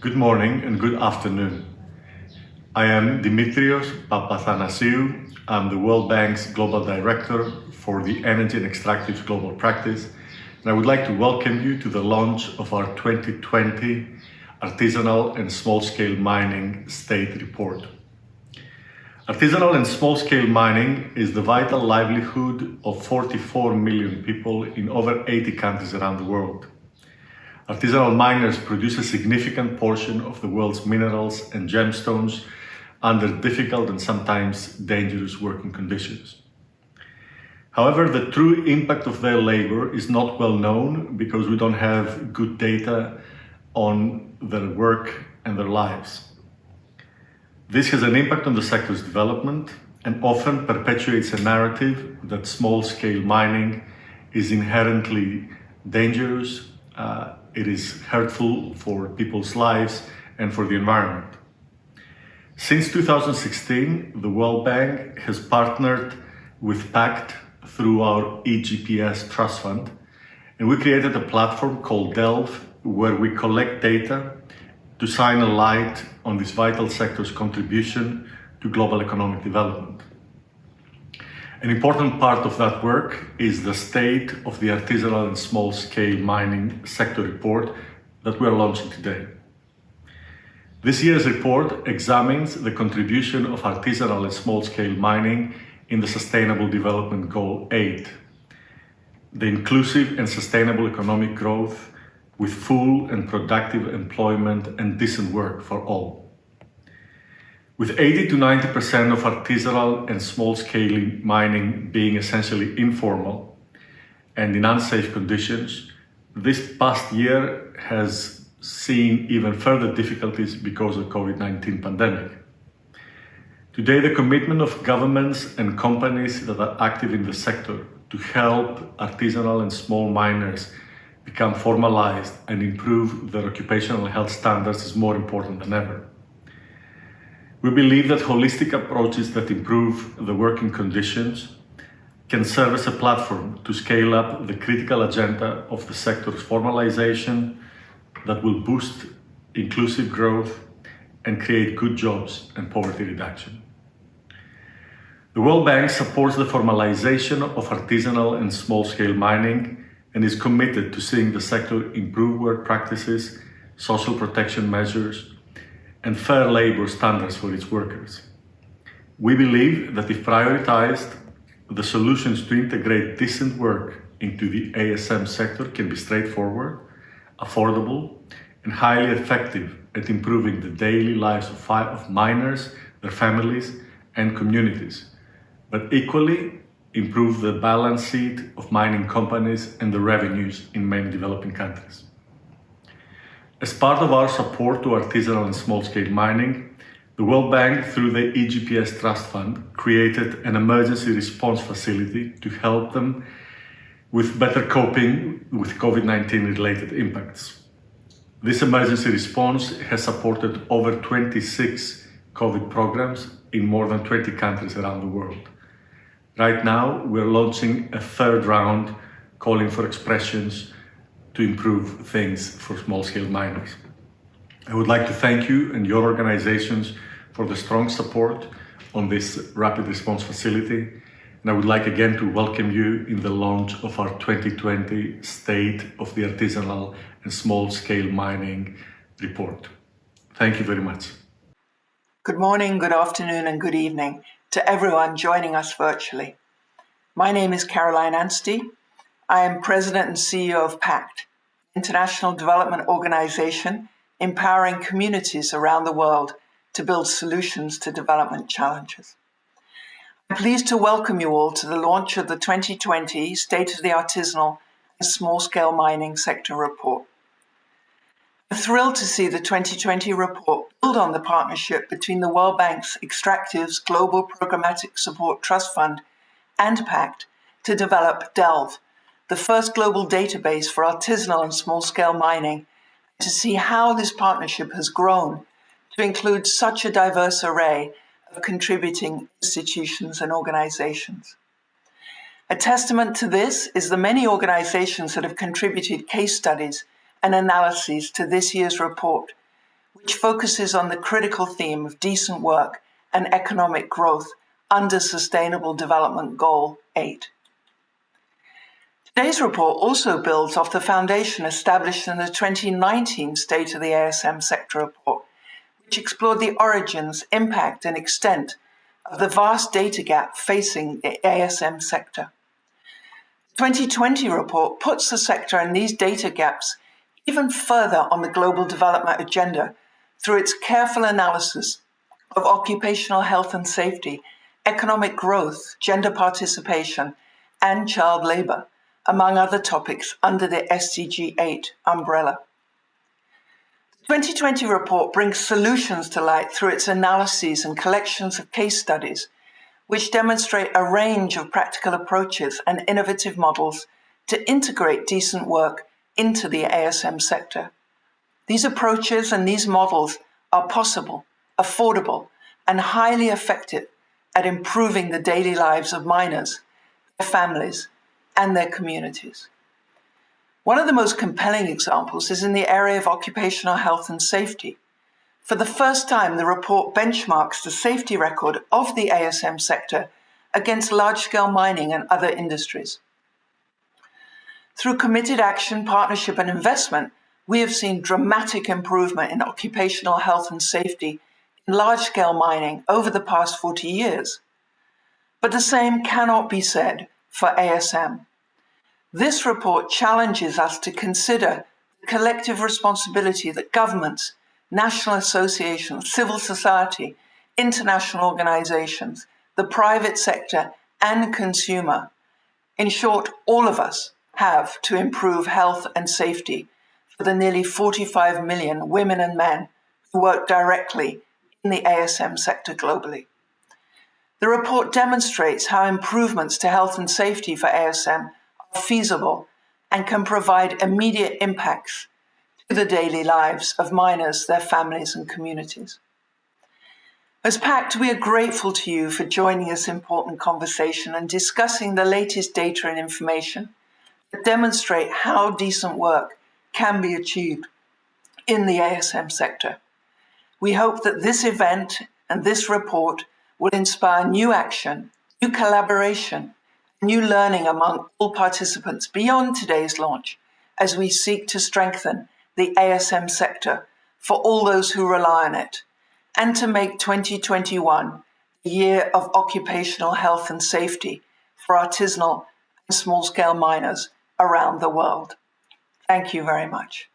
Good morning and good afternoon. I am Dimitrios Papathanasiou. I'm the World Bank's Global Director for the Energy and Extractives Global Practice, and I would like to welcome you to the launch of our 2020 Artisanal and Small-Scale Mining State Report. Artisanal and small-scale mining is the vital livelihood of 44 million people in over 80 countries around the world. Artisanal miners produce a significant portion of the world's minerals and gemstones under difficult and sometimes dangerous working conditions. However, the true impact of their labor is not well known because we don't have good data on their work and their lives. This has an impact on the sector's development and often perpetuates a narrative that small-scale mining is inherently dangerous, it is hurtful for people's lives and for the environment. Since 2016, the World Bank has partnered with Pact through our EGPS Trust Fund, and we created a platform called Delve where we collect data to shine a light on this vital sector's contribution to global economic development. An important part of that work is the State of the Artisanal and Small-Scale Mining Sector Report that we are launching today. This year's report examines the contribution of artisanal and small-scale mining in the Sustainable Development Goal 8, the inclusive and sustainable economic growth with full and productive employment and decent work for all. With 80 to 90% of artisanal and small-scale mining being essentially informal and in unsafe conditions, this past year has seen even further difficulties because of the COVID-19 pandemic. Today, the commitment of governments and companies that are active in the sector to help artisanal and small miners become formalized and improve their occupational health standards is more important than ever. We believe that holistic approaches that improve the working conditions can serve as a platform to scale up the critical agenda of the sector's formalization that will boost inclusive growth and create good jobs and poverty reduction. The World Bank supports the formalization of artisanal and small-scale mining and is committed to seeing the sector improve work practices, social protection measures, and fair labor standards for its workers. We believe that if prioritized, the solutions to integrate decent work into the ASM sector can be straightforward, affordable, and highly effective at improving the daily lives of miners, their families, and communities, but equally improve the balance sheet of mining companies and the revenues in many developing countries. As part of our support to artisanal and small-scale mining, the World Bank, through the EGPS Trust Fund, created an emergency response facility to help them with better coping with COVID-19 related impacts. This emergency response has supported over 26 COVID programs in more than 20 countries around the world. Right now, we're launching a third round calling for expressions to improve things for small-scale miners. I would like to thank you and your organizations for the strong support on this rapid response facility, and I would like again to welcome you in the launch of our 2020 State of the Artisanal and Small-Scale Mining Report. Thank you very much. Good morning, good afternoon, and good evening to everyone joining us virtually. My name is Caroline Anstey. I am President and CEO of Pact, international development organization empowering communities around the world to build solutions to development challenges. I'm pleased to welcome you all to the launch of the 2020 State of the Artisanal and Small-Scale Mining Sector Report. I'm thrilled to see the 2020 report build on the partnership between the World Bank's Extractives Global Programmatic Support Trust Fund and Pact to develop Delve, the first global database for artisanal and small-scale mining, to see how this partnership has grown to include such a diverse array of contributing institutions and organizations. A testament to this is the many organizations that have contributed case studies and analyses to this year's report, which focuses on the critical theme of decent work and economic growth under Sustainable Development Goal 8. Today's report also builds off the foundation established in the 2019 State of the ASM Sector Report, which explored the origins, impact, and extent of the vast data gap facing the ASM sector. The 2020 report puts the sector and these data gaps even further on the global development agenda through its careful analysis of occupational health and safety, economic growth, gender participation, and child labor, among other topics under the SDG 8 umbrella. The 2020 report brings solutions to light through its analyses and collections of case studies, which demonstrate a range of practical approaches and innovative models to integrate decent work into the ASM sector. These approaches and these models are possible, affordable, and highly effective at improving the daily lives of miners, their families, and their communities. One of the most compelling examples is in the area of occupational health and safety. For the first time, the report benchmarks the safety record of the ASM sector against large-scale mining and other industries. Through committed action, partnership, and investment, we have seen dramatic improvement in occupational health and safety in large-scale mining over the past 40 years. But the same cannot be said for ASM. This report challenges us to consider the collective responsibility that governments, national associations, civil society, international organizations, the private sector, and consumer, in short, all of us, have to improve health and safety for the nearly 45 million women and men who work directly in the ASM sector globally. The report demonstrates how improvements to health and safety for ASM are feasible and can provide immediate impacts to the daily lives of miners, their families, and communities. As Pact, we are grateful to you for joining this important conversation and discussing the latest data and information that demonstrate how decent work can be achieved in the ASM sector. We hope that this event and this report will inspire new action, new collaboration, new learning among all participants beyond today's launch as we seek to strengthen the ASM sector for all those who rely on it, and to make 2021 the year of occupational health and safety for artisanal and small-scale miners around the world. Thank you very much.